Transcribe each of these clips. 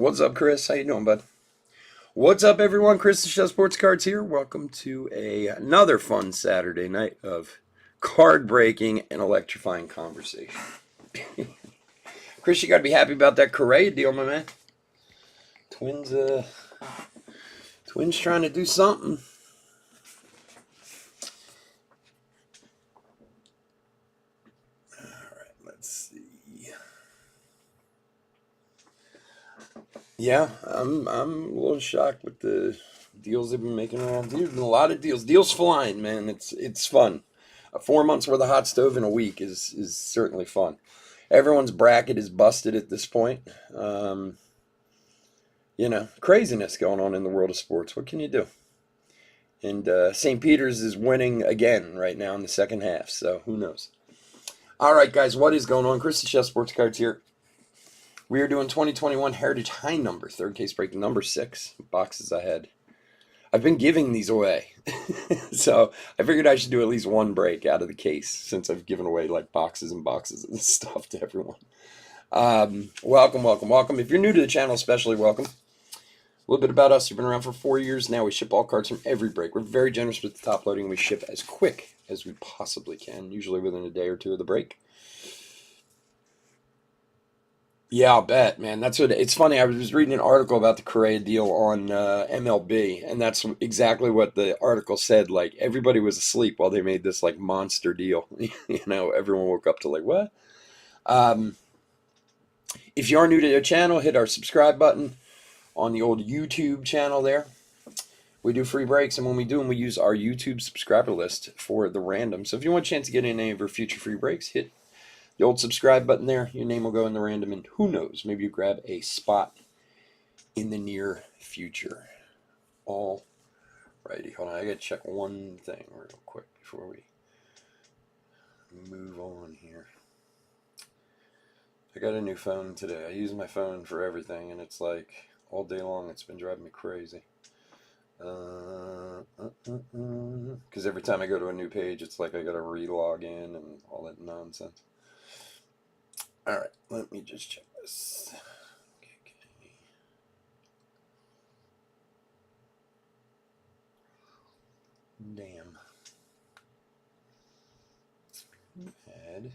What's up, Chris? How you doing, bud? What's up, everyone? Chris the Chef Sports Cards here. Welcome to another fun Saturday night of card breaking and electrifying conversation. Chris, you got to be happy about that Correa deal, my man. Twins, Twins trying to do something. All right, let's see. Yeah, I'm a little shocked with the deals they've been making around. There's been a lot of deals. Deals flying, man. It's fun. 4 months worth of hot stove in a week is certainly fun. Everyone's bracket is busted at this point. Craziness going on in the world of sports. What can you do? And St. Peter's is winning again right now in the second half, so who knows? All right, guys, what is going on? Chris the Chef Sports Cards here. We are doing 2021 Heritage High Number, third case break number 6, boxes ahead. I've been giving these away, so I figured I should do at least one break out of the case since I've given away like boxes and boxes of stuff to everyone. Welcome. If you're new to the channel, especially welcome. A little bit about us. We've been around for 4 years now. We ship all cards from every break. We're very generous with the top loading. We ship as quick as we possibly can, usually within a day or two of the break. Yeah, I'll bet, man. It's funny. I was reading an article about the Correa deal on MLB, and that's exactly what the article said. Like everybody was asleep while they made this like monster deal. Everyone woke up to like what? Um, if you are new to the channel, hit our subscribe button on the old YouTube channel there. We do free breaks, and when we do them, we use our YouTube subscriber list for the random. So if you want a chance to get in any of our future free breaks, hit the old subscribe button there. Your name will go in the random, and who knows, maybe you grab a spot in the near future. All righty, hold on. I gotta check one thing real quick before we move on here. I got a new phone today. I use my phone for everything, and it's like all day long it's been driving me crazy. Because every time I go to a new page, it's like I gotta re-log in and all that nonsense. All right, let me just check this. Okay. Damn. Add.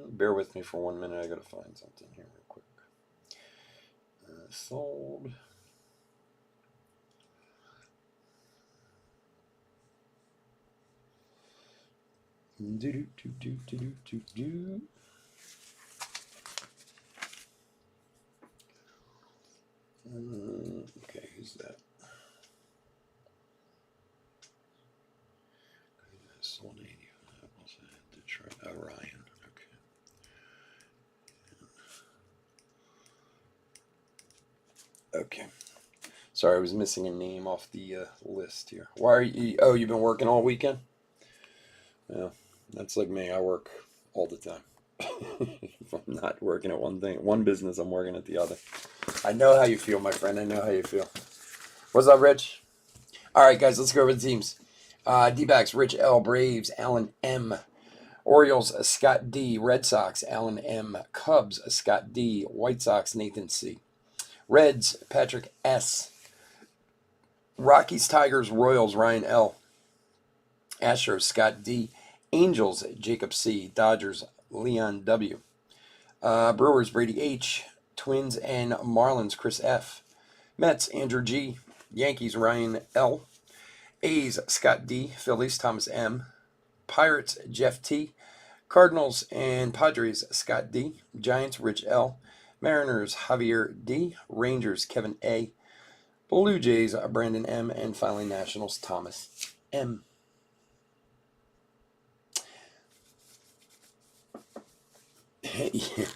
Bear with me for 1 minute. I gotta find something here real quick. Sold. Okay, who's that? Sold 80. I also had to try Ryan. Okay. Sorry, I was missing a name off the list here. Why are you? Oh, you've been working all weekend? Yeah, that's like me. I work all the time. If I'm not working at one business, I'm working at the other. I know how you feel, my friend. I know how you feel. What's up, Rich? All right, guys, let's go over the teams. D-backs, Rich L. Braves, Alan M. Orioles, Scott D. Red Sox, Alan M. Cubs, Scott D. White Sox, Nathan C. Reds, Patrick S. Rockies, Tigers, Royals, Ryan L. Astros, Scott D. Angels, Jacob C. Dodgers, Leon W. Brewers, Brady H. Twins and Marlins, Chris F. Mets, Andrew G. Yankees, Ryan L. A's, Scott D. Phillies, Thomas M. Pirates, Jeff T. Cardinals and Padres, Scott D. Giants, Rich L. Mariners, Javier D. Rangers, Kevin A. Blue Jays, Brandon M. And finally, Nationals, Thomas M. Yeah.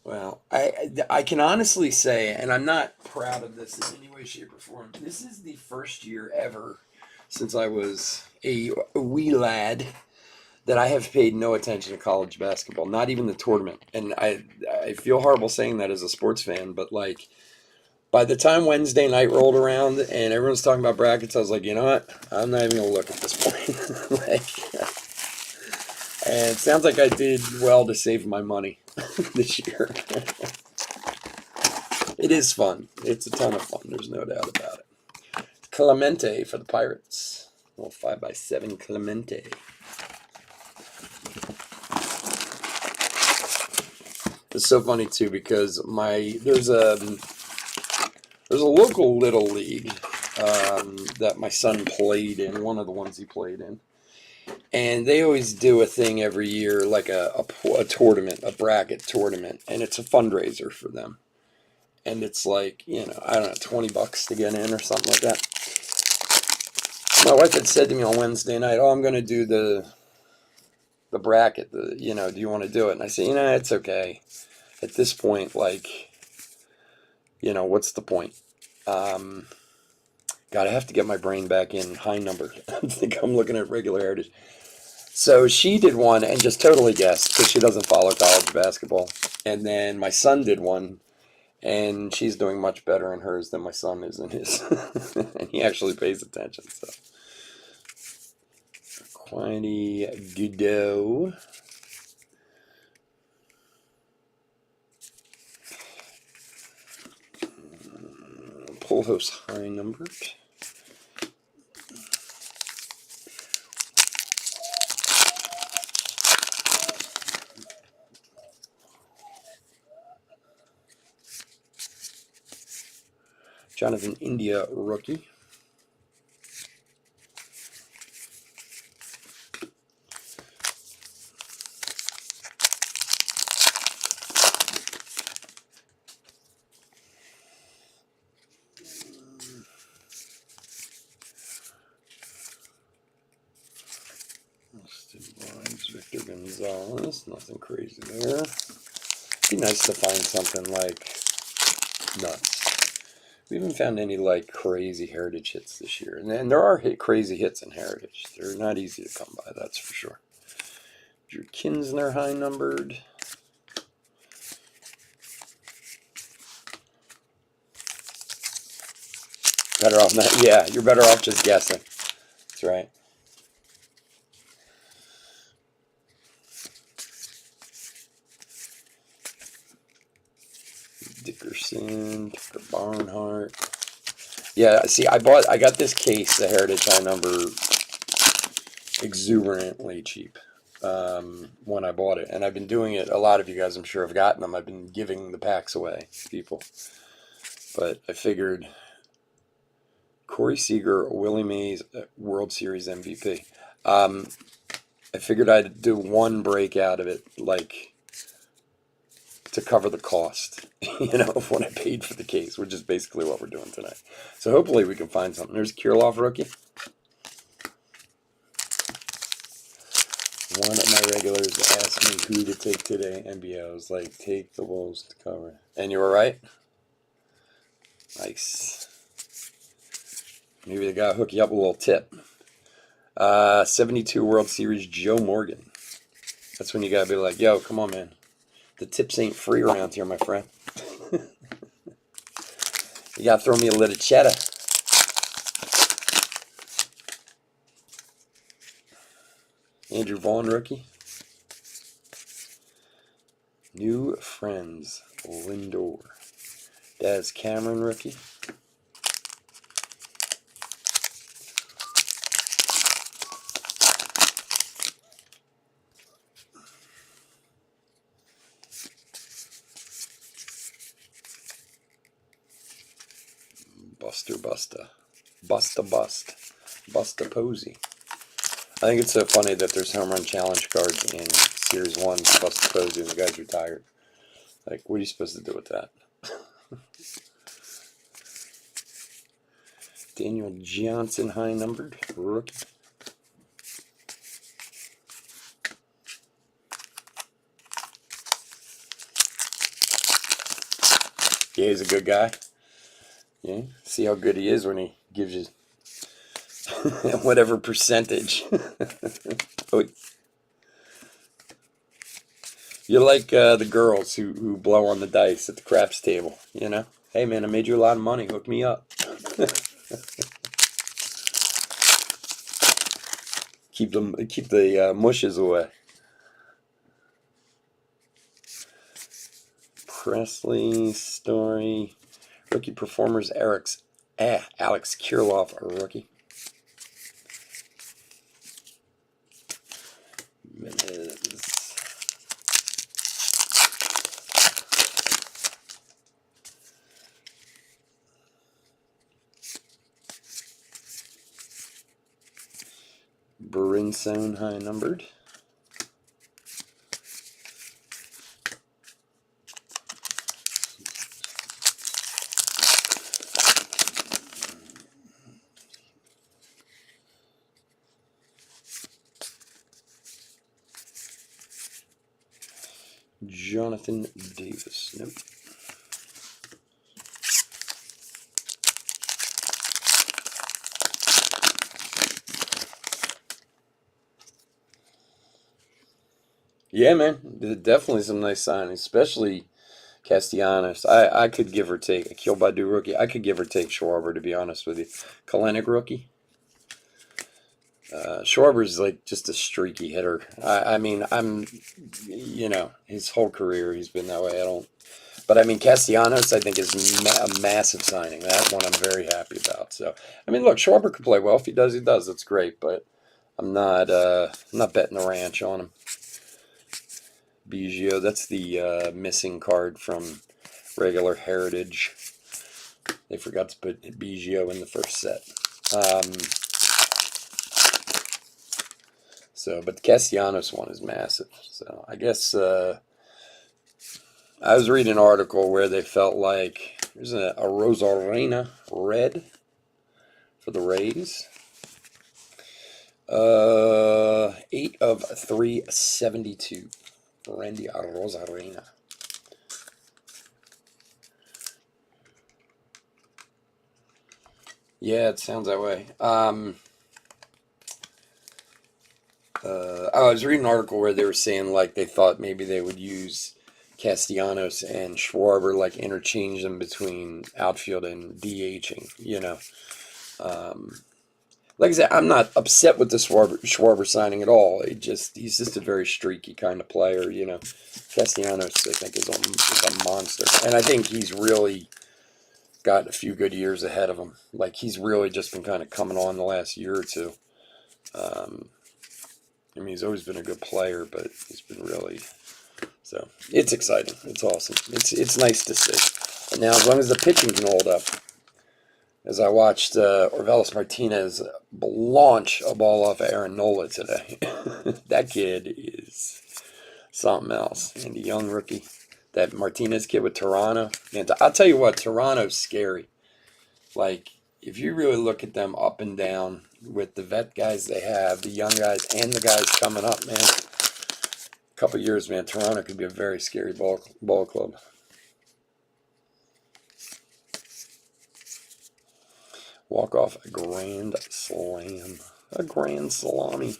Well, I can honestly say, and I'm not proud of this in any way, shape, or form, this is the first year ever since I was a wee lad that I have paid no attention to college basketball, not even the tournament. And I feel horrible saying that as a sports fan, but like by the time Wednesday night rolled around and everyone's talking about brackets, I was like, you know what? I'm not even gonna look at this point. Like, And it sounds like I did well to save my money this year. It is fun. It's a ton of fun. There's no doubt about it. Clemente for the Pirates. A little 5x7 Clemente. It's so funny too because there's a local little league that my son played in. One of the ones he played in. And they always do a thing every year, like a tournament, a bracket tournament, and it's a fundraiser for them. And it's like, I don't know, $20 to get in or something like that. My wife had said to me on Wednesday night, "Oh, I'm going to do the bracket. Do you want to do it?" And I said, it's okay. At this point, like, what's the point? God, I have to get my brain back in high number. I think I'm looking at regular heritage. So she did one and just totally guessed because she doesn't follow college basketball. And then my son did one, and she's doing much better in hers than my son is in his. And he actually pays attention. So, Quinty Goodo. Pull host high numbered. Jonathan India rookie. Victor Gonzalez, nothing crazy there. Be nice to find something like nuts. We haven't found any like crazy heritage hits this year, and there are crazy hits in heritage. They're not easy to come by, that's for sure. Drew Kinsner high numbered. Better off not. Yeah, you're better off just guessing. That's right. Dickerson, Tucker Barnhart. Yeah, see, I got this case, the Heritage High Number, exuberantly cheap when I bought it. And I've been doing it, a lot of you guys I'm sure have gotten them. I've been giving the packs away to people. But I figured Corey Seager, Willie Mays, World Series MVP. I figured I'd do one break out of it, like, to cover the cost, of what I paid for the case, which is basically what we're doing tonight. So hopefully we can find something. There's Kirilov rookie. One of my regulars asked me who to take today, NBA. I was like, take the Wolves to cover. And you were right? Nice. Maybe the guy will hook you up with a little tip. 72 World Series Joe Morgan. That's when you gotta be like, yo, come on, man. The tips ain't free around here, my friend. You gotta throw me a little cheddar. Andrew Vaughn rookie. New friends, Lindor. Daz Cameron rookie. Busta Posey. I think it's so funny that there's home run challenge cards in Series 1 for Busta Posey and the guy's retired. Like, what are you supposed to do with that? Daniel Johnson high numbered rookie. Yeah, he's a good guy. Yeah, see how good he is when he gives you whatever percentage. Oh, you're like the girls who blow on the dice at the craps table, Hey, man, I made you a lot of money. Hook me up. Keep the mushes away. Presley, Story. Rookie performers, Alex Kirilloff, a rookie. Minutes. Brinson, high numbered. Jonathan Davis. Nope. Yeah, man. Definitely some nice signings, especially Castellanos. I could give or take. Akil Badu rookie. I could give or take Schwarber, to be honest with you. Kalenic rookie. Schwarber's like just a streaky hitter. I mean, his whole career he's been that way. But I mean, Castellanos I think is a massive signing. That one I'm very happy about. So I mean, look, Schwarber could play well. If he does, he does. That's great. But I'm not betting the ranch on him. Biggio, that's the missing card from regular Heritage. They forgot to put Biggio in the first set. But the Castellanos one is massive. So I guess I was reading an article where they felt like there's a Rosarena red for the Rays. 8 of 372. Randy Rosarena. Yeah, it sounds that way. I was reading an article where they were saying like they thought maybe they would use Castellanos and Schwarber, like interchange them between outfield and DHing, Like I said, I'm not upset with the Schwarber signing at all. He's just a very streaky kind of player, Castellanos, I think, is a monster. And I think he's really got a few good years ahead of him. Like, he's really just been kind of coming on the last year or two. I mean, he's always been a good player, but he's been really... So, it's exciting. It's awesome. It's nice to see. And now, as long as the pitching can hold up, as I watched Orvelis Martinez launch a ball off Aaron Nola today. That kid is something else. And the young rookie, that Martinez kid with Toronto. And I'll tell you what, Toronto's scary. Like, if you really look at them up and down with the vet guys they have, the young guys, and the guys coming up, man, a couple years, man, Toronto could be a very scary ball club. Walk off a grand slam. A grand salami.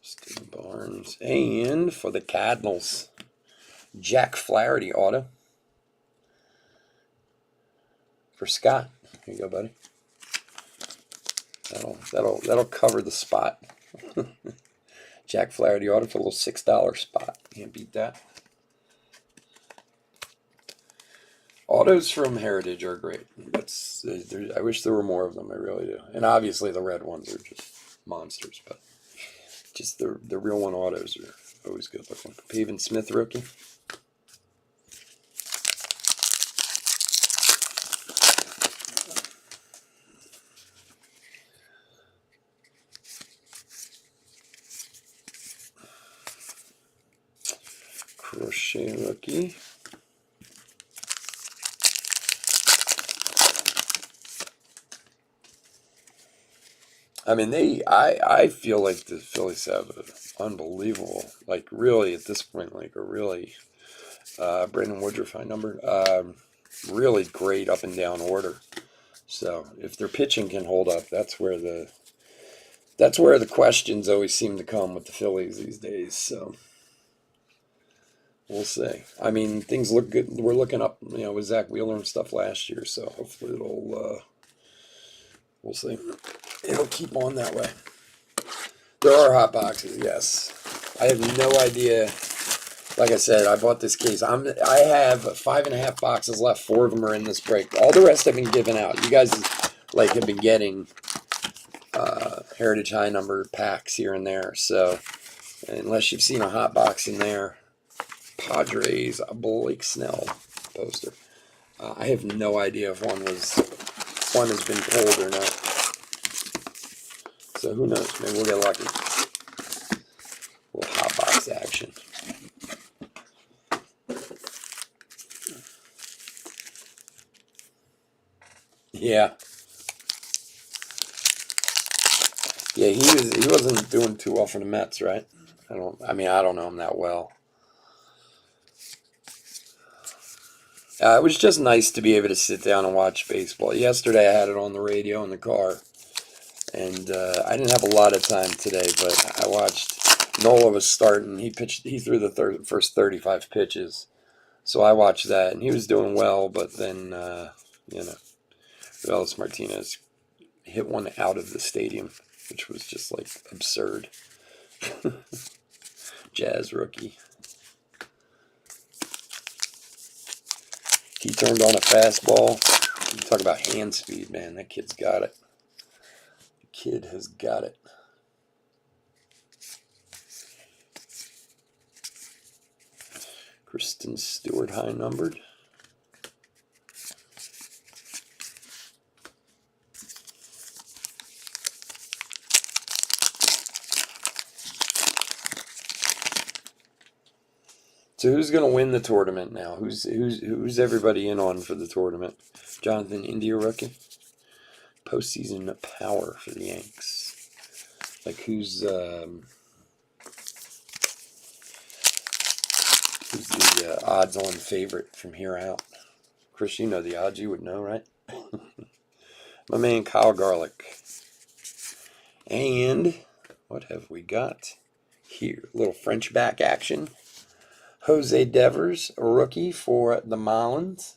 Steve Barnes. And for the Cardinals, Jack Flaherty auto. For Scott. Here you go, buddy. That'll cover the spot. Jack Flaherty auto for a little $6 spot. Can't beat that. Autos from Heritage are great. I wish there were more of them. I really do. And obviously the red ones are just monsters, but just the real one autos are always good looking. Pavin Smith rookie. Crochet rookie. I mean, I feel like the Phillies have an unbelievable, like really at this point, like a really, Brandon Woodruff high number, really great up and down order. So if their pitching can hold up, that's where the questions always seem to come with the Phillies these days. So We'll see. I mean, things look good. We're looking up, with Zach Wheeler and stuff last year, so hopefully we'll see. It'll keep on that way. There are hot boxes, yes. I have no idea. Like I said, I bought this case. I have 5.5 boxes left. 4 of them are in this break. All the rest have been given out. You guys have been getting Heritage High number packs here and there. So unless you've seen a hot box in there, Padres Blake Snell poster. I have no idea if one has been pulled or not. So who knows? Maybe we'll get lucky. A little hot box action. Yeah. Yeah, he wasn't doing too well for the Mets, right? I don't know him that well. It was just nice to be able to sit down and watch baseball. Yesterday I had it on the radio in the car, and I didn't have a lot of time today, but I watched. Nola was starting. He threw the first 35 pitches, so I watched that, and he was doing well. But then, Relis Martinez hit one out of the stadium, which was just like absurd. Jazz rookie. He turned on a fastball. You talk about hand speed, man. That kid's got it. The kid has got it. Kristen Stewart, high numbered. So who's going to win the tournament now? Who's everybody in on for the tournament? Jonathan India rookie. Postseason power for the Yanks. Like who's the odds-on favorite from here out? Chris, you know the odds. You would know, right? My man Kyle Garlick. And what have we got here? A little French back action. Jose Devers, a rookie for the Marlins.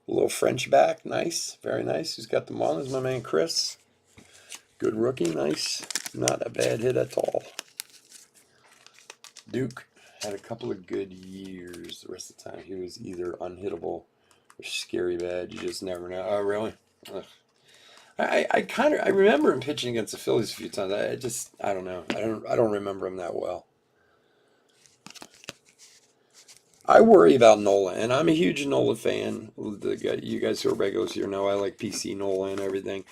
A little French back, nice, very nice. Who's got the Marlins? My man Chris. Good rookie, nice. Not a bad hit at all. Duke had a couple of good years. The rest of the time he was either unhittable or scary bad. You just never know. Oh, really? Ugh. I remember him pitching against the Phillies a few times. I don't know. I don't remember him that well. I worry about Nola, and I'm a huge Nola fan. You guys who are regulars here know I like PC Nola and everything.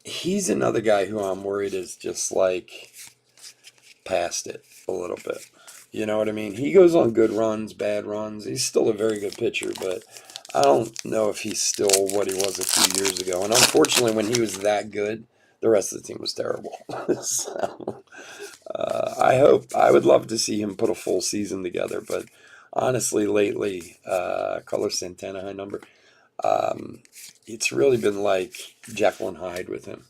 He's another guy who I'm worried is just like past it a little bit. You know what I mean? He goes on good runs, bad runs. He's still a very good pitcher, but I don't know if he's still what he was a few years ago. And unfortunately, when he was that good, the rest of the team was terrible. So, I would love to see him put a full season together. But honestly, lately, Carlos Santana, high number, it's really been like Jekyll and Hyde with him,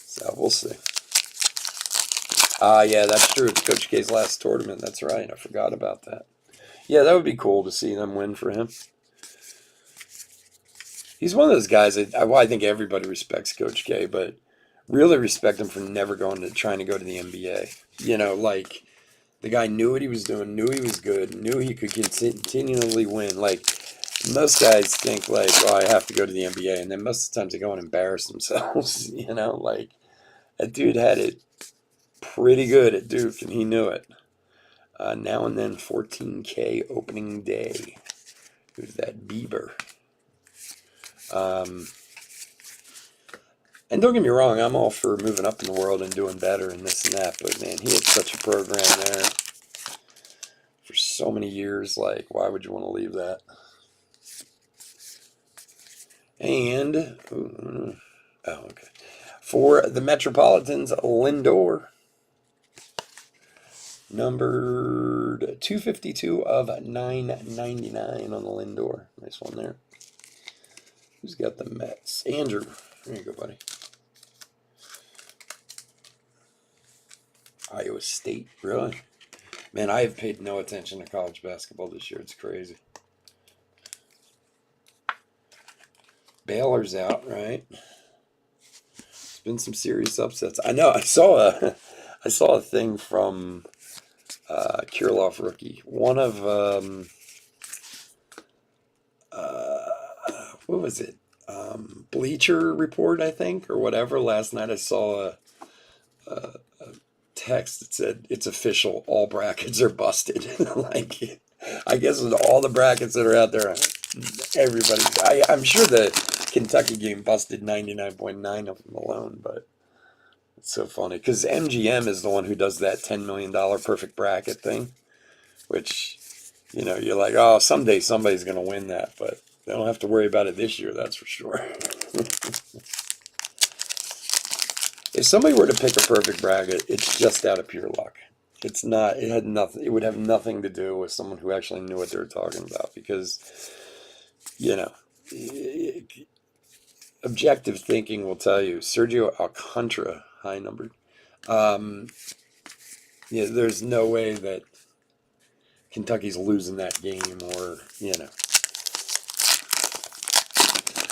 So we'll see. Yeah, that's true. It's Coach K's last tournament. That's right. I forgot about that. Yeah, that would be cool to see them win for him. He's one of those guys that I think everybody respects Coach K, but really respect him for never trying to go to the NBA. Like the guy knew what he was doing, knew he was good, knew he could continually win. Like most guys think like, oh, I have to go to the NBA, and then most of the times they go and embarrass themselves. Like that dude had it pretty good at Duke, and he knew it. Now and then 14K opening day. Who's that? Bieber. And don't get me wrong, I'm all for moving up in the world and doing better and this and that, but man, he had such a program there for so many years. Like, why would you want to leave that? And, okay. For the Metropolitans, Lindor. Numbered 252 of 999 on the Lindor. Nice one there. Who's got the Mets? Andrew. There you go, buddy. Iowa State, really? Man, I have paid no attention to college basketball this year. It's crazy. Baylor's out, right? There's been some serious upsets. I know. I saw a thing from Kirilov rookie. One of what was it? Bleacher Report, I think, or whatever. Last night I saw a text that said it's official. All brackets are busted. Like, I guess with all the brackets that are out there, everybody's. I'm sure the Kentucky game busted 99.9 of them alone, but it's so funny because MGM is the one who does that $10 million perfect bracket thing, which, you're like, oh, someday somebody's going to win that, but they don't have to worry about it this year, that's for sure. If somebody were to pick a perfect bracket, it's just out of pure luck. It's not, it had nothing, it would have nothing to do with someone who actually knew what they were talking about because, objective thinking will tell you Sergio Alcantara, high numbered. There's no way that Kentucky's losing that game or.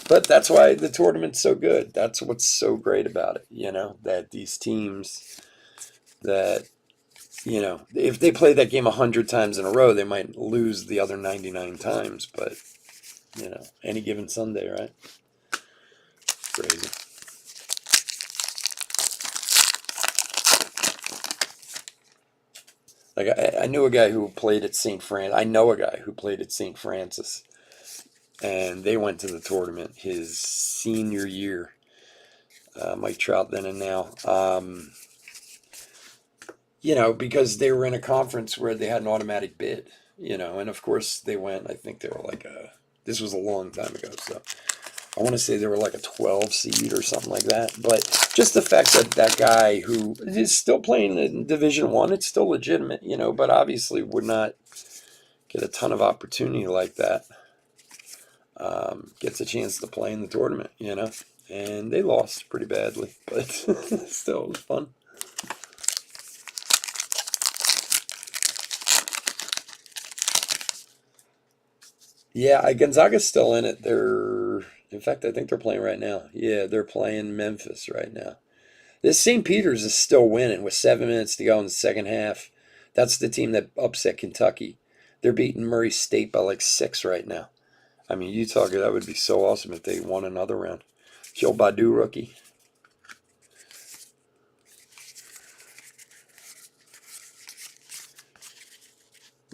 But that's why the tournament's so good. That's what's so great about it, that these teams that, if they play that game 100 times in a row, they might lose the other 99 times. But, any given Sunday, right? Crazy. Like, I knew a guy who played at St. Francis. I know a guy who played at St. Francis. And they went to the tournament his senior year. Mike Trout then and now. Because they were in a conference where they had an automatic bid, and of course they went, I think they were like this was a long time ago, so I want to say they were like a 12 seed or something like that. But just the fact that that guy who is still playing in Division One, it's still legitimate, but obviously would not get a ton of opportunity like that. Gets a chance to play in the tournament, and they lost pretty badly, but still it was fun. Yeah, Gonzaga's still in it. In fact, I think they're playing right now. Yeah, they're playing Memphis right now. This St. Peter's is still winning with 7 minutes to go in the second half. That's the team that upset Kentucky. They're beating Murray State by like 6 right now. I mean, you talk, that would be so awesome if they won another round. Joe Badu rookie.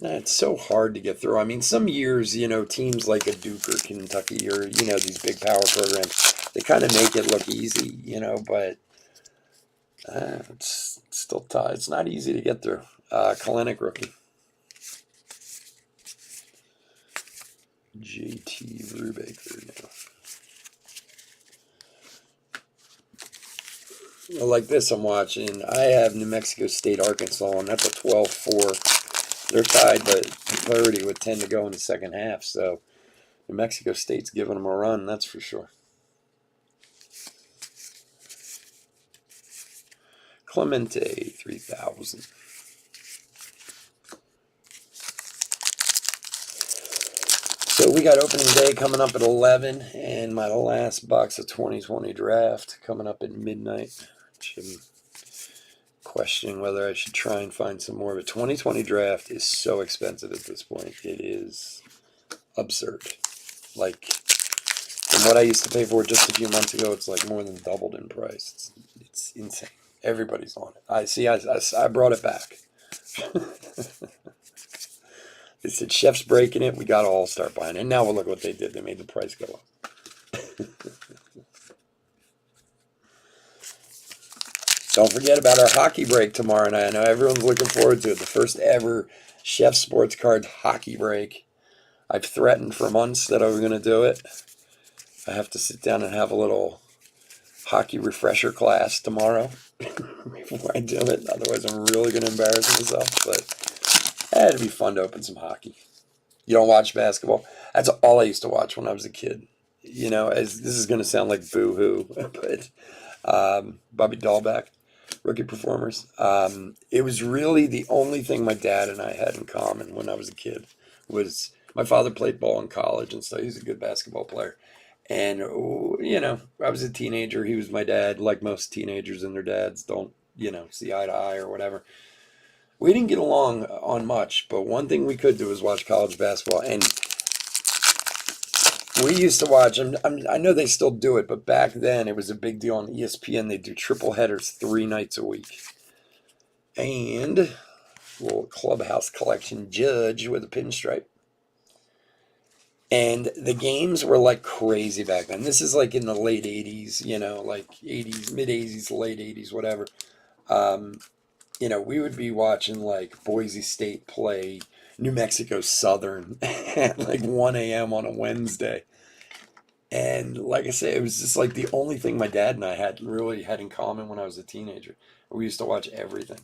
It's so hard to get through. I mean, some years, teams like a Duke or Kentucky or, these big power programs, they kind of make it look easy, but it's still tough. It's not easy to get through. Kalenic rookie. JT Brubaker now. Like this, I'm watching. I have New Mexico State, Arkansas, and that's a 12-4. They're tied, but 30 with 10 to go in the second half. So New Mexico State's giving them a run, that's for sure. Clemente, 3,000. So we got opening day coming up at 11, and my last box of 2020 draft coming up at midnight. I'm questioning whether I should try and find some more. But 2020 draft is so expensive at this point. It is absurd. Like, from what I used to pay for it just a few months ago, it's like more than doubled in price. It's insane. Everybody's on it. I brought it back. They said, Chef's breaking it. We got to all start buying it. And now look what they did. They made the price go up. Don't forget about our hockey break tomorrow night. I know everyone's looking forward to it. The first ever Chef Sports Cards hockey break. I've threatened for months that I was going to do it. I have to sit down and have a little hockey refresher class tomorrow before I do it. Otherwise, I'm really going to embarrass myself. But it'd be fun to open some hockey. You don't watch basketball? That's all I used to watch when I was a kid. As this is going to sound like boo-hoo, but Bobby Dahlbeck. Rookie performers. It was really the only thing my dad and I had in common when I was a kid. Was my father played ball in college, and so he's a good basketball player. And I was a teenager. He was my dad. Like most teenagers and their dads don't, see eye to eye or whatever. We didn't get along on much, but one thing we could do was watch college basketball. And we used to watch, I know they still do it, but back then it was a big deal on ESPN. They do triple headers 3 nights a week. And a little clubhouse collection judge with a pinstripe. And the games were like crazy back then. This is like in the late 80s, like 80s, mid 80s, late 80s, whatever. We would be watching like Boise State play New Mexico Southern at like 1 a.m. on a Wednesday. And like I said, it was just like the only thing my dad and I had in common when I was a teenager. We used to watch everything.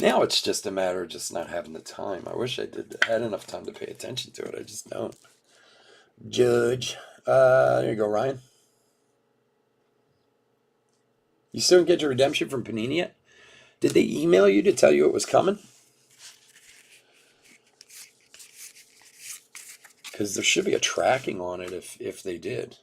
Now it's just a matter of just not having the time. I wish I had enough time to pay attention to it. I just don't. Judge. There you go, Ryan. You still didn't get your redemption from Panini yet? Did they email you to tell you it was coming? Because there should be a tracking on it if they did.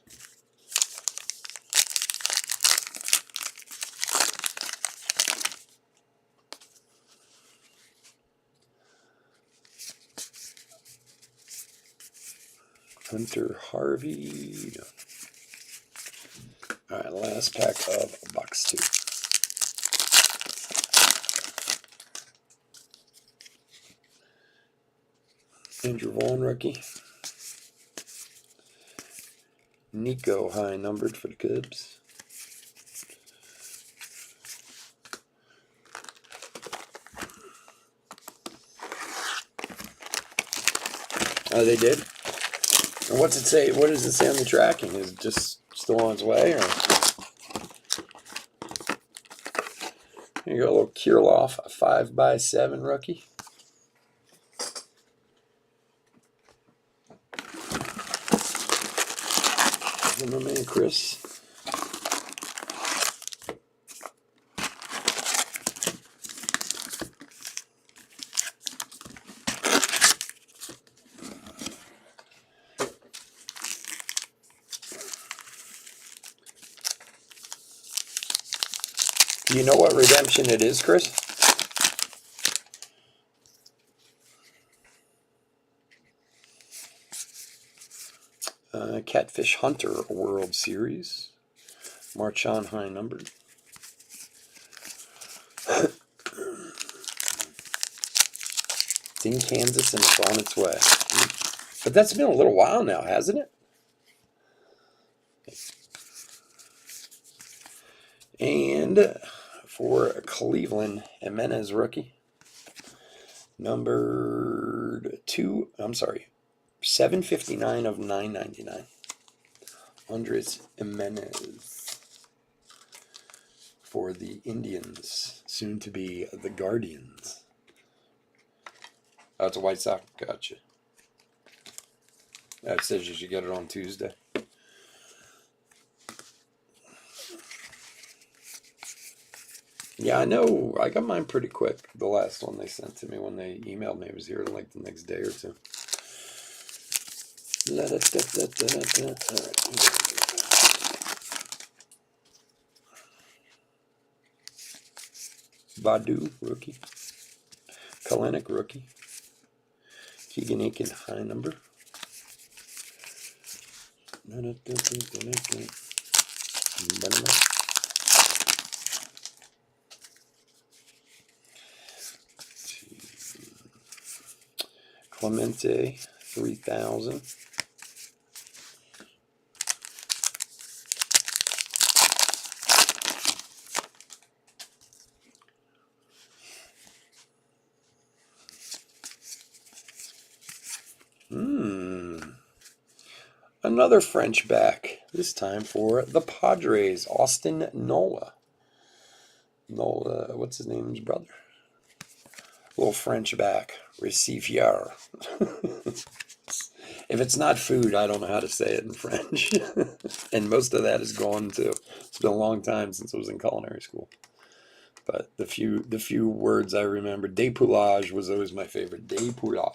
Hunter Harvey. No. All right, last pack of box 2. Andrew Vaughn, rookie. Nico, high numbered for the Cubs. Oh, they did? And what's it say? What does it say on the tracking? Is it just still on its way? Or? Here you go, a little Kirilloff, a 5x7 rookie. My man Chris. Do you know what redemption it is, Chris? Catfish Hunter World Series. Marchand high numbered. It's in Kansas and it's on its way. But that's been a little while now, hasn't it? And for Cleveland, Jimenez rookie. Numbered 759 of 999. Andres Jimenez for the Indians, soon to be the Guardians. Oh, it's a White Sox. Gotcha. That says you should get it on Tuesday. Yeah, I know. I got mine pretty quick. The last one they sent to me when they emailed me, it was here like the next day or two. All right. Badu, rookie. Kalenic, rookie. Keegan Aiken, high number. Clemente, 3,000. Another French back, this time for the Padres, Austin Nola. Nola, what's his name, his brother? Little French back, Recifier. If it's not food, I don't know how to say it in French. And most of that is gone too. It's been a long time since I was in culinary school. But the few words I remember, dépoulage was always my favorite. Dépoulage.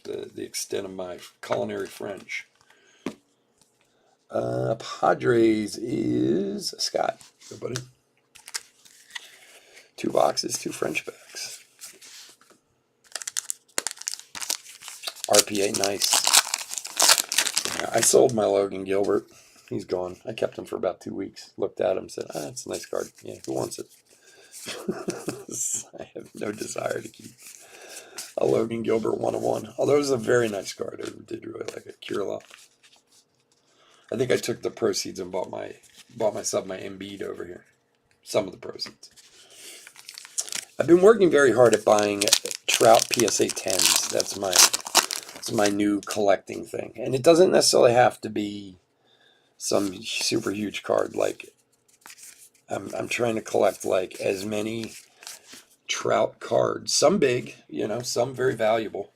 The extent of my culinary French. Padres is Scott. Good buddy. 2 boxes, 2 French bags. RPA, nice. Yeah, I sold my Logan Gilbert. He's gone. I kept him for about 2 weeks. Looked at him, said, that's a nice card. Yeah, who wants it? I have no desire to keep a Logan Gilbert 101. Although it was a very nice card. I did really like it. Kirilov. I think I took the proceeds and bought myself my Embiid over here. Some of the proceeds. I've been working very hard at buying Trout PSA 10s. That's my new collecting thing. And it doesn't necessarily have to be some super huge card. Like I'm trying to collect like as many Trout cards. Some big, some very valuable,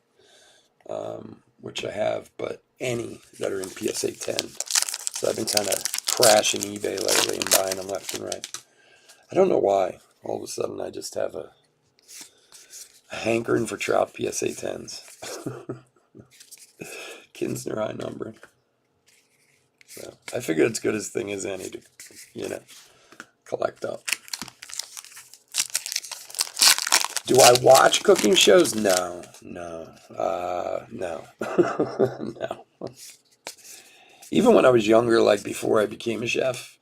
which I have, but any that are in PSA 10. So I've been kind of crashing eBay lately and buying them left and right. I don't know why. All of a sudden I just have a hankering for Trout PSA 10s. Kinsner high numbering. So I figured it's good as thing as any to, collect up. Do I watch cooking shows? No. No. Even when I was younger, like before I became a chef,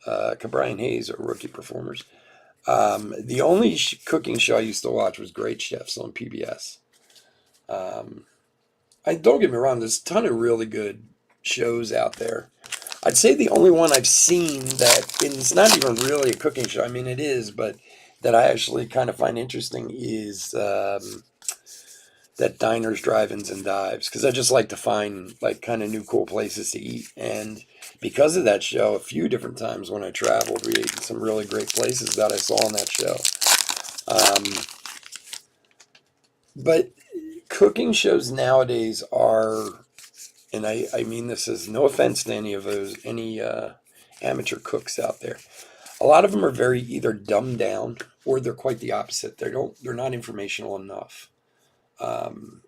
Brian Hayes or Rookie Performers, the only cooking show I used to watch was Great Chefs on PBS. I don't get me wrong, there's a ton of really good shows out there. I'd say the only one I've seen that it's not even really a cooking show. I mean, it is, but that I actually kind of find interesting is that Diners, Drive-Ins, and Dives, because I just like to find like kind of new cool places to eat. And because of that show, a few different times when I traveled, we ate some really great places that I saw on that show. But cooking shows nowadays are, and I mean this is no offense to any amateur cooks out there. A lot of them are very either dumbed down or they're quite the opposite. They're not informational enough. And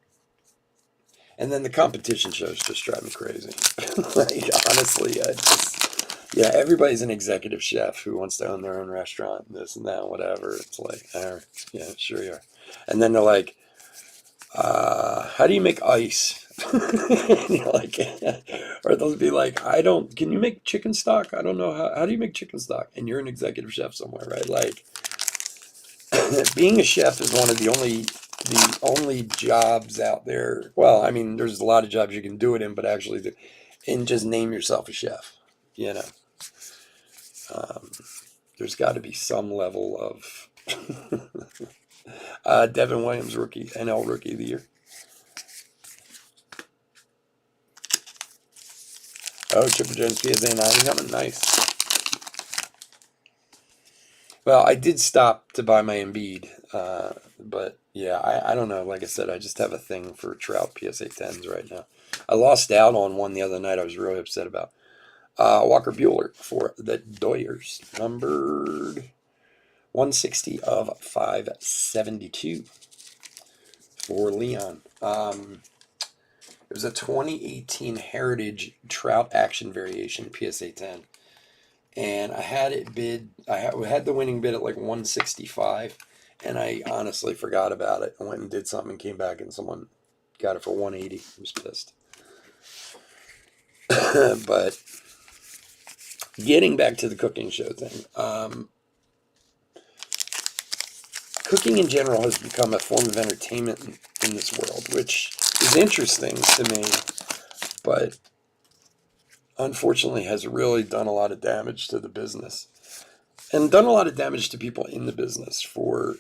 then the competition shows just drive me crazy. Like, honestly, everybody's an executive chef who wants to own their own restaurant and this and that, whatever. It's like, all right, yeah, sure you are. And then they're like, how do you make ice? Like, or they'll be like, can you make chicken stock? I don't know. How do you make chicken stock? And you're an executive chef somewhere, right? Like, being a chef is one of the only jobs out there. Well, I mean, there's a lot of jobs you can do it in, but actually, and just name yourself a chef, there's got to be some level of Devin Williams, NL Rookie of the Year. Oh, Chipper Jones PSA 9 coming, nice. Well, I did stop to buy my Embiid, but yeah, I don't know. Like I said, I just have a thing for Trout PSA 10s right now. I lost out on one the other night I was really upset about. Walker Buehler for the Doyers, numbered 160 of 572 for Leon. It was a 2018 Heritage Trout Action Variation PSA 10. And I had it bid, I had the winning bid at like 165, and I honestly forgot about it. I went and did something and came back and someone got it for 180. I was pissed. But getting back to the cooking show thing, cooking in general has become a form of entertainment in this world, which is interesting to me, but unfortunately has really done a lot of damage to the business and done a lot of damage to people in the business for,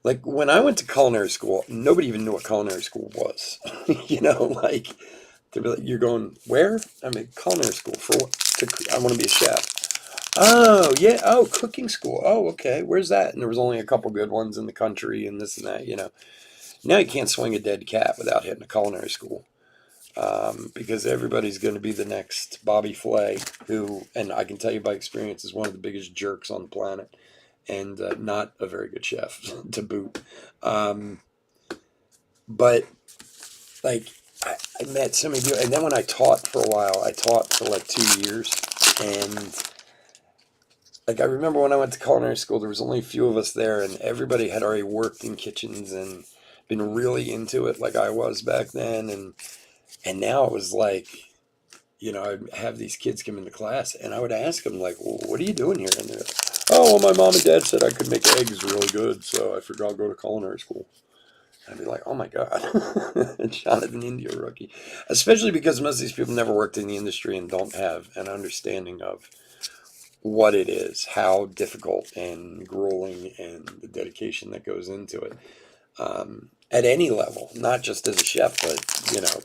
like when I went to culinary school, nobody even knew what culinary school was. Like they'd be like, you're going where? I'm in culinary school for what? I want to be a chef. Oh, yeah. Oh, cooking school. Oh, okay. Where's that? And there was only a couple good ones in the country and this and that, Now you can't swing a dead cat without hitting a culinary school. Because everybody's going to be the next Bobby Flay, who, and I can tell you by experience, is one of the biggest jerks on the planet, and not a very good chef to boot. But like, I met so many people, and then when I taught for a while, I taught for like 2 years, and like I remember when I went to culinary school, there was only a few of us there, and everybody had already worked in kitchens and been really into it, like I was back then, and now it was like, I'd have these kids come into class, and I would ask them, like, well, what are you doing here? And they're like, oh, well, my mom and dad said I could make eggs really good, so I figured I'll go to culinary school. And I'd be like, oh my God, Jonathan India rookie. Especially because most of these people never worked in the industry and don't have an understanding of what it is, how difficult and grueling, and the dedication that goes into it. At any level, not just as a chef, but,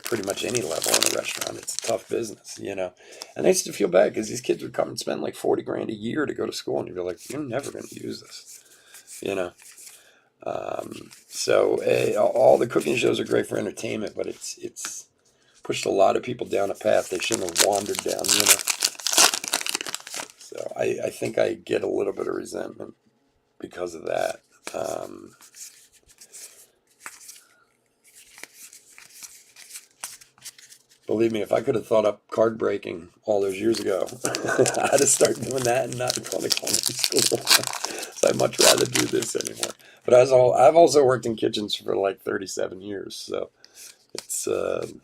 pretty much any level in a restaurant. It's a tough business, And I used to feel bad because these kids would come and spend like 40 grand a year to go to school, and you'd be like, you're never going to use this, So all the cooking shows are great for entertainment, but it's pushed a lot of people down a path they shouldn't have wandered down. So I think I get a little bit of resentment because of that. Believe me, if I could have thought up card breaking all those years ago, I'd have started doing that and not going to culinary school. So I'd much rather do this anymore. But I've also worked in kitchens for like 37 years, so it's it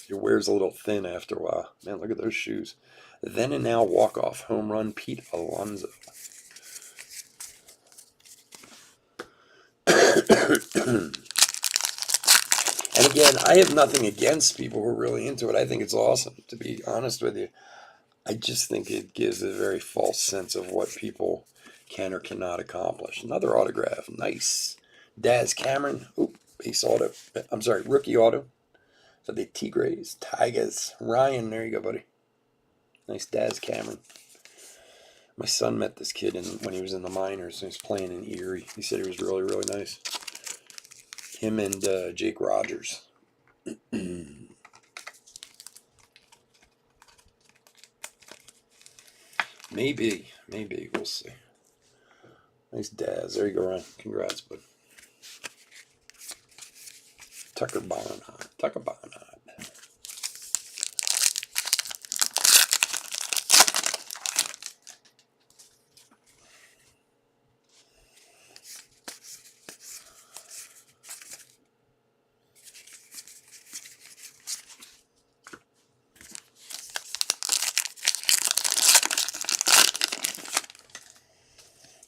wears a little thin after a while. Man, look at those shoes. Then and now walk-off home run Pete Alonso. And again, I have nothing against people who are really into it. I think it's awesome, to be honest with you. I just think it gives a very false sense of what people can or cannot accomplish. Another autograph. Nice. Daz Cameron. Oop, base auto. I'm sorry, rookie auto. For the Tigres. Tigers. Ryan, there you go, buddy. Nice Daz Cameron. My son met this kid when he was in the minors, and he was playing in Erie. He said he was really, really nice. Him and Jake Rogers. Maybe. We'll see. Nice Daz. There you go, Ryan. Congrats, bud. Tucker Barnhart.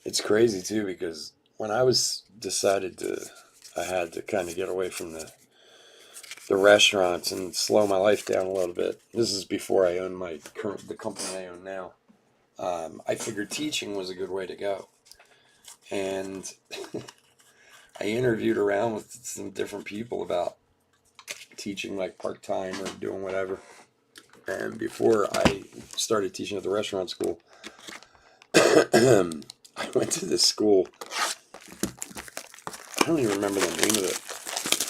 It's crazy too, because when I was I had to kind of get away from the restaurants and slow my life down a little bit. This is before I owned the company I own now. I figured teaching was a good way to go, and I interviewed around with some different people about teaching, like part-time or doing whatever. And before I started teaching at the restaurant school, I went to this school. I don't even remember the name of it.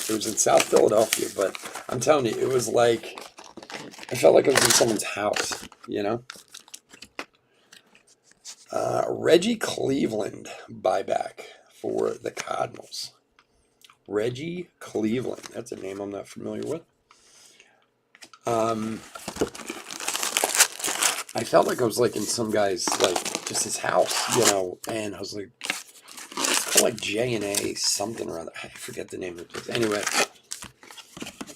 It was in South Philadelphia, but I'm telling you, it was like, I felt like I was in someone's house, Reggie Cleveland buyback for the Cardinals. Reggie Cleveland. That's a name I'm not familiar with. I felt like I was like in some guy's, like, just his house, and I was like, it's called like J&A something or other. I forget the name of the place. Anyway,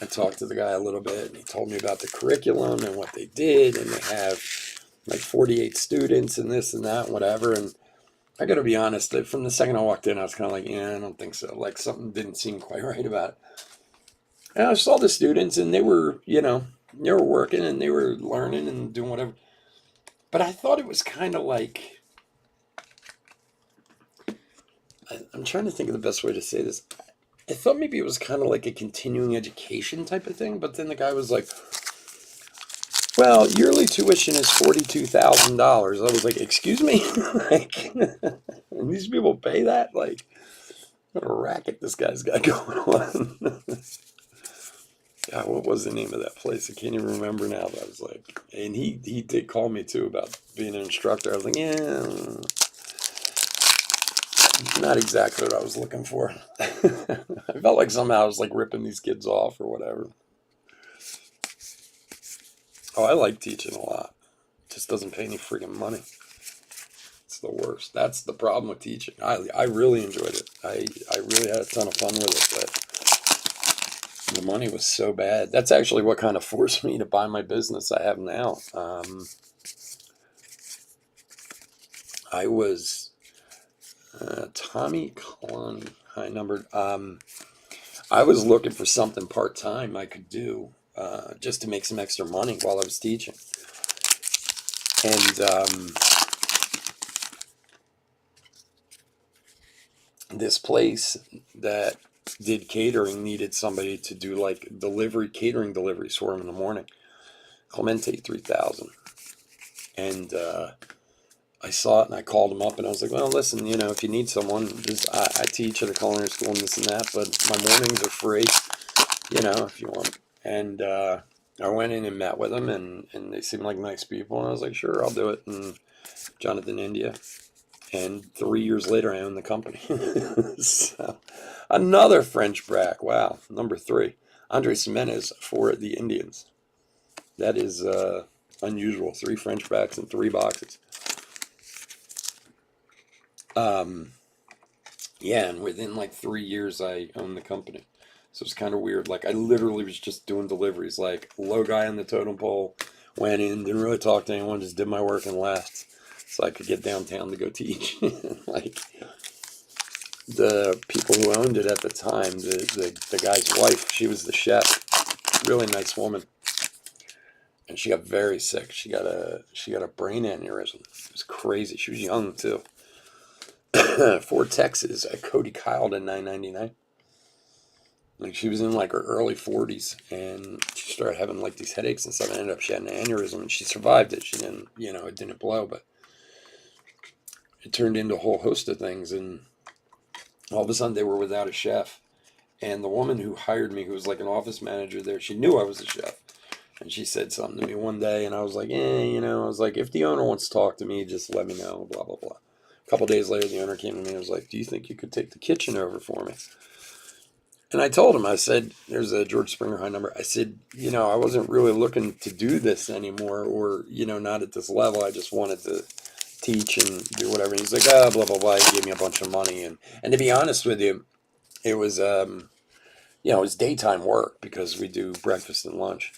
I talked to the guy a little bit, and he told me about the curriculum and what they did, and they have like 48 students and this and that and whatever. And I got to be honest, from the second I walked in, I was kind of like, yeah, I don't think so. Like, something didn't seem quite right about it. And I saw the students, and they were, they were working and they were learning and doing whatever. But I thought it was kind of like, I'm trying to think of the best way to say this. I thought maybe it was kind of like a continuing education type of thing, but then the guy was like, well, yearly tuition is $42,000. I was like, excuse me? Like, these people pay that? Like, What a racket this guy's got going on. God, what was the name of that place? I can't even remember now. But I was like, and he did call me too about being an instructor. I was like, yeah, not exactly what I was looking for. I felt like somehow I was like ripping these kids off or whatever. Oh, I like teaching a lot. It just doesn't pay any freaking money. It's the worst. That's the problem with teaching. I really enjoyed it. I really had a ton of fun with it, but the money was so bad. That's actually what kind of forced me to buy my business I have now. I was Tommy Kalani, high numbered. I was looking for something part time I could do just to make some extra money while I was teaching, and this place that did catering needed somebody to do like catering deliveries for them in the morning. Clemente 3000, and I saw it and I called him up and I was like, well, listen, if you need someone, I teach at a culinary school and this and that, but my mornings are free, if you want. And I went in and met with them, and they seemed like nice people, and I was like, sure, I'll do it. And Jonathan, India. And 3 years later, I own the company. So, another French brack. Wow. Number 3. Andres Jimenez for the Indians. That is unusual. 3 French bracks in 3 boxes. Yeah, and within like 3 years, I owned the company. So it's kind of weird. Like, I literally was just doing deliveries. Like, low guy on the totem pole, went in, didn't really talk to anyone, just did my work and left. So I could get downtown to go teach. Like, the people who owned it at the time, the guy's wife, she was the chef. Really nice woman. And she got very sick. She got a brain aneurysm. It was crazy. She was young too. For Texas, at Cody Kyle in 999. Like, she was in like her early 40s, and she started having like these headaches and stuff. And ended up she had an aneurysm, and she survived it. She didn't, it didn't blow, but it turned into a whole host of things. And all of a sudden, they were without a chef. And the woman who hired me, who was like an office manager there, she knew I was a chef. And she said something to me one day, and I was like, I was like, if the owner wants to talk to me, just let me know, blah, blah, blah. A couple days later, the owner came to me and was like, do you think you could take the kitchen over for me? And I told him, I said, there's a George Springer high number. I said, I wasn't really looking to do this anymore, or, not at this level. I just wanted to teach and do whatever. And he's like, blah, blah, blah. He gave me a bunch of money. And to be honest with you, it was, it was daytime work because we do breakfast and lunch.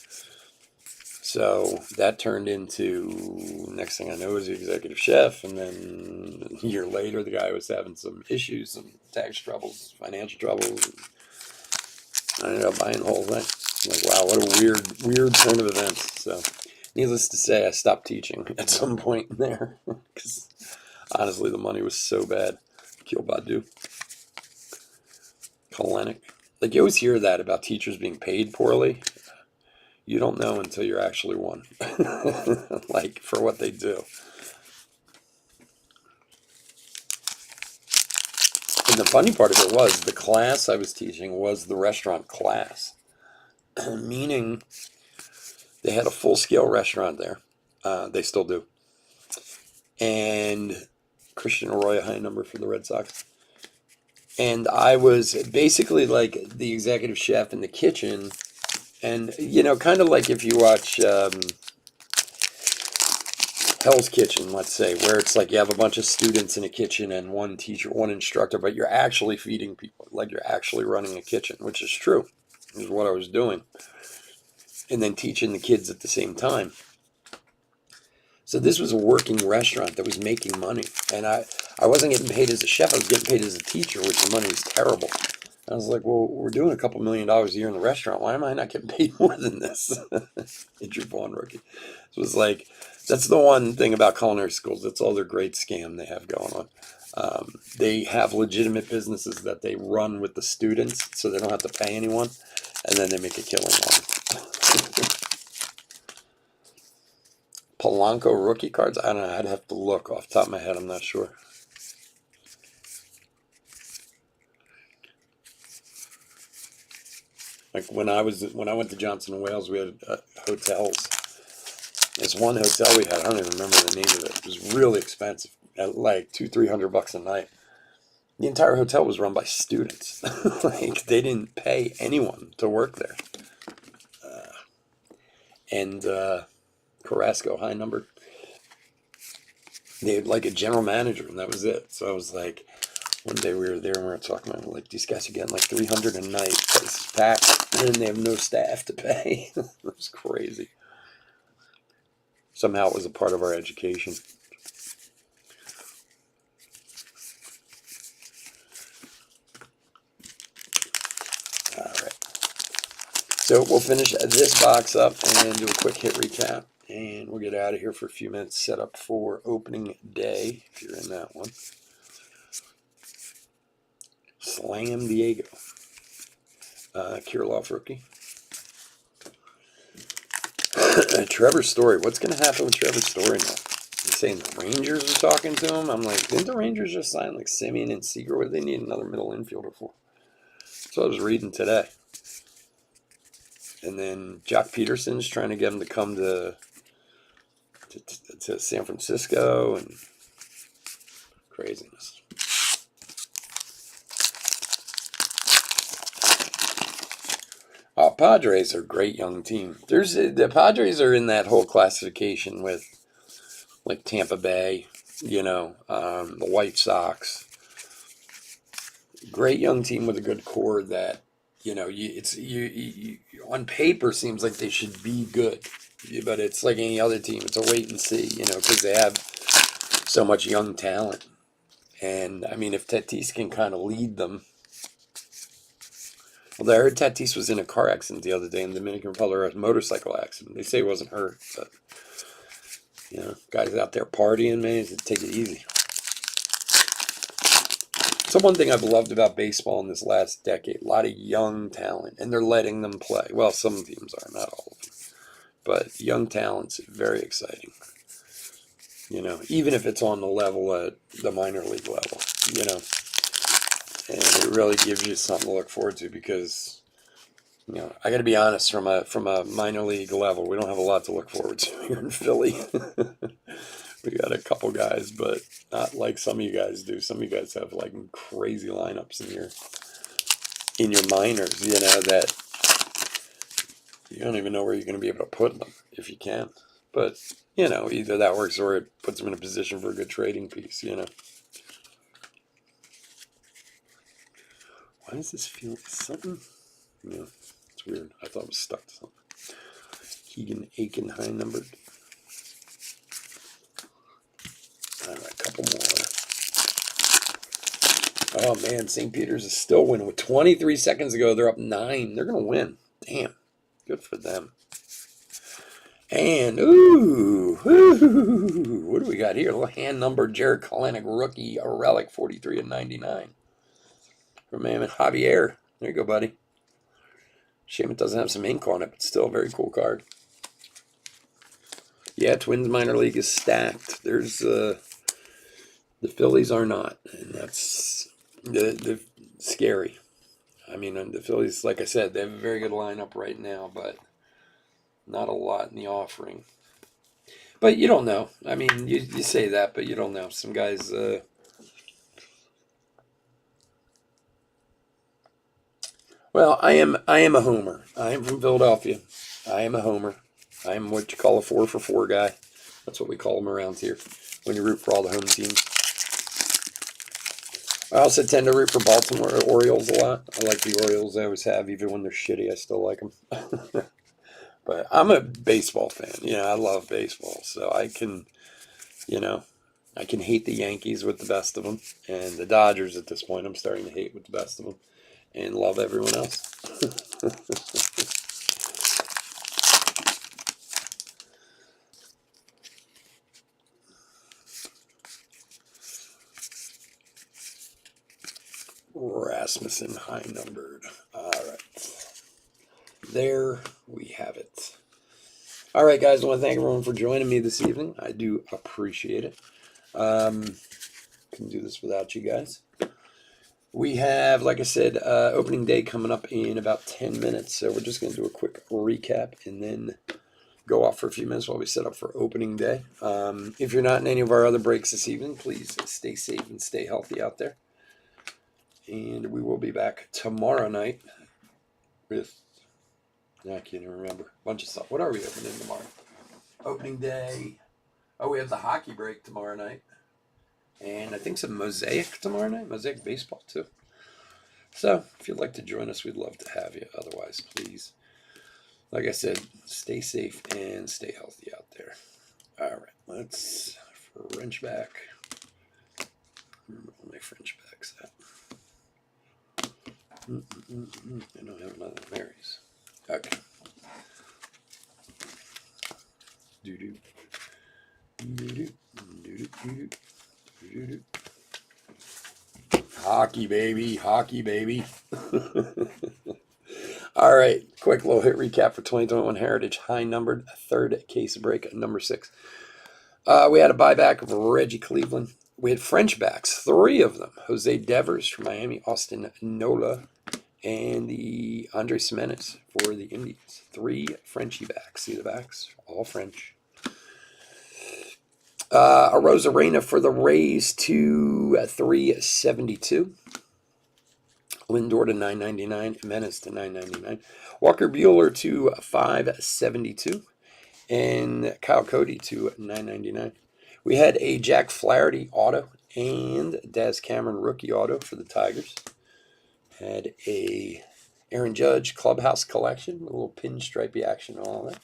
So that turned into, next thing I know, was the executive chef. And then a year later, the guy was having some issues, some tax troubles, financial troubles. I ended up buying the whole thing. I'm like, wow, what a weird turn of events. So, needless to say, I stopped teaching at some point there. Because, honestly, the money was so bad. Kill Badu. Kalenic. Like, you always hear that about teachers being paid poorly. You don't know until you're actually one. Like, for what they do. And the funny part of it was, the class I was teaching was the restaurant class. Meaning, they had a full-scale restaurant there. They still do. And Christian Arroyo, high number for the Red Sox. And I was basically like the executive chef in the kitchen. And, kind of like if you watch Hell's Kitchen, let's say, where it's like you have a bunch of students in a kitchen and one teacher, one instructor, but you're actually feeding people, like you're actually running a kitchen, which is true, is what I was doing. And then teaching the kids at the same time. So this was a working restaurant that was making money. And I wasn't getting paid as a chef, I was getting paid as a teacher, which the money was terrible. I was like, well, we're doing a couple $1 million a year in the restaurant. Why am I not getting paid more than this? Andrew Vaughn rookie. So it was like, that's the one thing about culinary schools. That's all their great scam they have going on. They have legitimate businesses that they run with the students, so they don't have to pay anyone, and then they make a killing on it. Polanco rookie cards? I don't know. I'd have to look off the top of my head. I'm not sure. Like when I went to Johnson and Wales, we had hotels. This one hotel we had, I don't even remember the name of it. It was really expensive, at like $200-300 a night. The entire hotel was run by students. Like they didn't pay anyone to work there. And Carrasco, high numbered. They had like a general manager, and that was it. So I was like, one day we were there and we were talking about, like, these guys are getting like $300 a night, place is packed, and they have no staff to pay. It was crazy. Somehow it was a part of our education. All right. So we'll finish this box up and do a quick hit recap, and we'll get out of here for a few minutes, set up for opening day, if you're in that one. Slam Diego. Kirilov rookie. Trevor Story. What's going to happen with Trevor Story now? You're saying the Rangers are talking to him? I'm like, didn't the Rangers just sign like Simeon and Seager? What do they need another middle infielder for? That's what I was reading today. And then Jock Peterson's trying to get him to come to San Francisco, and craziness. Oh, Padres are a great young team. The Padres are in that whole classification with like Tampa Bay, the White Sox. Great young team with a good core that, on paper seems like they should be good, but it's like any other team. It's a wait and see, because they have so much young talent. And I mean, if Tatis can kind of lead them. Well, I heard Tatis was in a car accident the other day in the Dominican Republic, or a motorcycle accident. They say he wasn't hurt, but, guys out there partying, man, take it easy. So one thing I've loved about baseball in this last decade, a lot of young talent, and they're letting them play. Well, some teams are, not all of them. But young talent's very exciting. Even if it's on the level at the minor league level, and it really gives you something to look forward to, because, I got to be honest, from a minor league level, we don't have a lot to look forward to here in Philly. We got a couple guys, but not like some of you guys do. Some of you guys have like crazy lineups in your minors, that you don't even know where you're going to be able to put them if you can. But, either that works or it puts them in a position for a good trading piece, Why does this feel something? Yeah, it's weird. I thought it was stuck to something. Keegan Aiken, high numbered. All right, a couple more. Oh, man, St. Peter's is still winning. With 23 seconds to go, they're up 9. They're going to win. Damn. Good for them. And, what do we got here? A little hand-numbered Jared Kalenic rookie, a relic, 43/99. From Javier. There you go, buddy. Shame it doesn't have some ink on it, but still a very cool card. Yeah, Twins minor league is stacked. There's the Phillies are not, and that's the scary. I mean, the Phillies, like I said, they have a very good lineup right now, but not a lot in the offering. But you don't know. I mean, you say that, but you don't know. Some guys. Well, I am a homer. I am from Philadelphia. I am a homer. I am what you call a 4-for-4 guy. That's what we call them around here when you root for all the home teams. I also tend to root for Baltimore Orioles a lot. I like the Orioles. I always have. Even when they're shitty, I still like them. But I'm a baseball fan. I love baseball. So I can, I can hate the Yankees with the best of them. And the Dodgers at this point, I'm starting to hate with the best of them. And love everyone else. Rasmussen, high numbered. All right. There we have it. All right, guys. I want to thank everyone for joining me this evening. I do appreciate it. Couldn't do this without you guys. We have, like I said, opening day coming up in about 10 minutes. So we're just going to do a quick recap and then go off for a few minutes while we set up for opening day. If you're not in any of our other breaks this evening, please stay safe and stay healthy out there. And we will be back tomorrow night with, I can't even remember, a bunch of stuff. What are we opening tomorrow? Opening day. Oh, we have the hockey break tomorrow night. And I think some Mosaic tomorrow night. Mosaic baseball, too. So, if you'd like to join us, we'd love to have you. Otherwise, please, like I said, stay safe and stay healthy out there. All right, let's French back. Remember all my French backs at. I don't have another Mary's. Okay. Do-do. Do-do. Do-do. Do-do. Hockey, baby. Hockey, baby. All right. Quick little hit recap for 2021 Heritage. High numbered. Third case break, number 6. We had a buyback of Reggie Cleveland. We had French backs, 3 of them. Jose Devers from Miami, Austin Nola, and the Andre Semenes for the Indians. 3 Frenchie backs. See the backs? All French. Arozarena for the Rays to 372. Lindor to 999. Jimenez to 999. Walker Buehler to 572. And Kyle Cody to 999. We had a Jack Flaherty auto and Daz Cameron rookie auto for the Tigers. Had a Aaron Judge Clubhouse collection, a little pinstripey action and all that.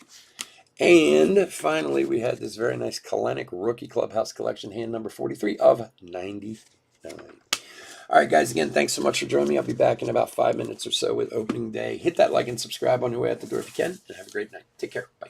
And finally, we had this very nice Kalenic rookie Clubhouse collection, hand number 43 of 99. All right, guys, again, thanks so much for joining me. I'll be back in about 5 minutes or so with opening day. Hit that like and subscribe on your way out the door if you can, and have a great night. Take care. Bye.